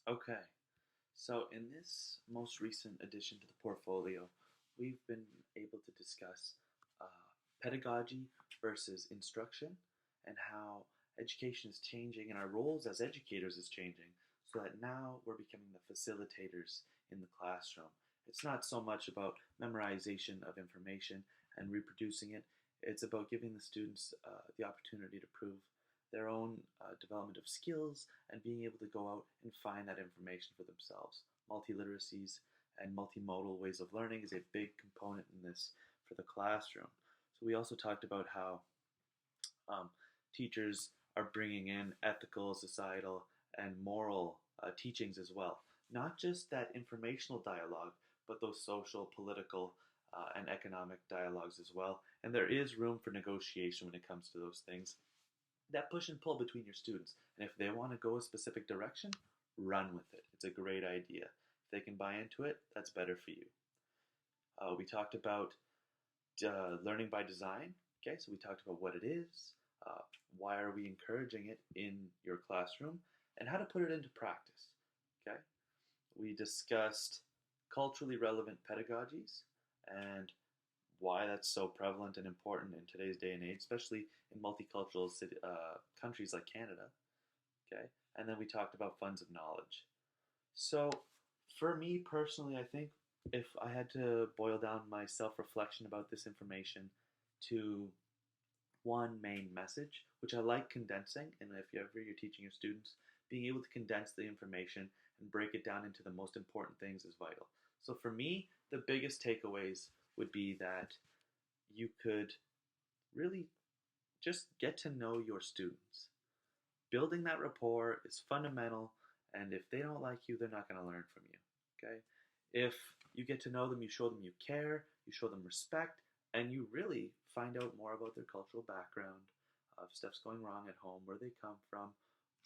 Okay, so in this most recent addition to the portfolio, we've been able to discuss pedagogy versus instruction and how education is changing and our roles as educators is changing so that now we're becoming the facilitators in the classroom. It's not so much about memorization of information and reproducing it, it's about giving the students the opportunity to prove their own development of skills and being able to go out and find that information for themselves. Multiliteracies and multimodal ways of learning is a big component in this for the classroom. So we also talked about how um, teachers are bringing in ethical, societal, and moral teachings as well. Not just that informational dialogue, but those social, political, and economic dialogues as well. And there is room for negotiation when it comes to those things. That push and pull between your students. And if they want to go a specific direction, run with it. It's a great idea. If they can buy into it, that's better for you. We talked about learning by design. Okay, so we talked about what it is, uh, why are we encouraging it in your classroom, and how to put it into practice. Okay, we discussed culturally relevant pedagogies and why that's so prevalent and important in today's day and age, especially in multicultural countries like Canada. Okay, and then we talked about funds of knowledge. So, for me personally, I think if I had to boil down my self reflection about this information to one main message, which I like condensing, and if you ever you're teaching your students, being able to condense the information and break it down into the most important things is vital. So for me, the biggest takeaways would be that you could really just get to know your students. Building that rapport is fundamental, and if they don't like you, they're not going to learn from you. Okay? If you get to know them, you show them you care, you show them respect, and you really find out more about their cultural background, if stuff's going wrong at home, where they come from,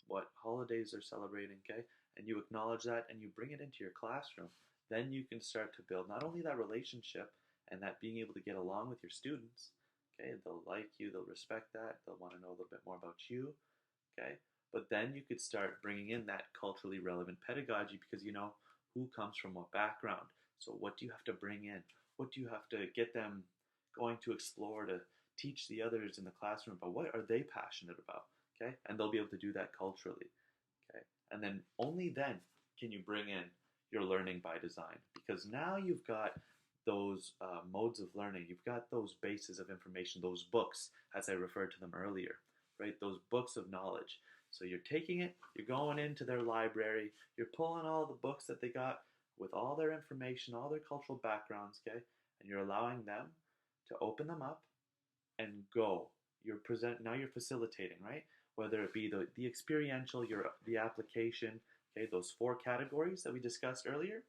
what holidays they're celebrating, okay? And you acknowledge that and you bring it into your classroom, then you can start to build not only that relationship and that being able to get along with your students, okay? They'll like you, they'll respect that, they'll want to know a little bit more about you, okay? But then you could start bringing in that culturally relevant pedagogy because you know who comes from what background. So what do you have to bring in? What do you have to get them going to explore to teach the others in the classroom about what are they passionate about? Okay, and they'll be able to do that culturally. Okay, and then only then can you bring in your learning by design because now you've got those modes of learning. You've got those bases of information, those books, as I referred to them earlier, right? Those books of knowledge. So you're taking it, you're going into their library, you're pulling all the books that they got with all their information, all their cultural backgrounds, okay? And you're allowing them to open them up and go. Now you're facilitating, right? Whether it be the experiential, the application, okay, those four categories that we discussed earlier.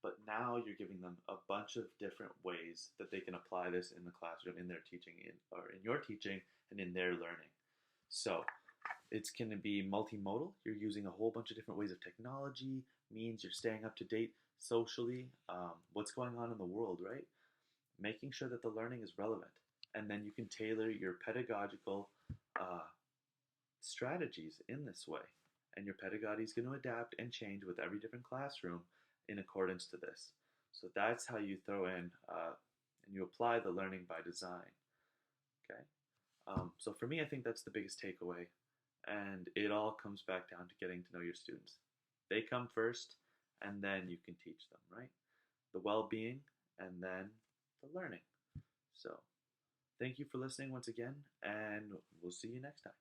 But now you're giving them a bunch of different ways that they can apply this in the classroom, in their teaching, or in your teaching, and in their learning. So it's going to be multimodal. You're using a whole bunch of different ways of technology, means you're staying up to date socially, what's going on in the world, right? Making sure that the learning is relevant. And then you can tailor your pedagogical strategies in this way. And your pedagogy is going to adapt and change with every different classroom in accordance to this. So that's how you throw in and you apply the learning by design. Okay. So for me, I think that's the biggest takeaway. And it all comes back down to getting to know your students. They come first, and then you can teach them, right? The well being, and then the learning. So, thank you for listening once again, and we'll see you next time.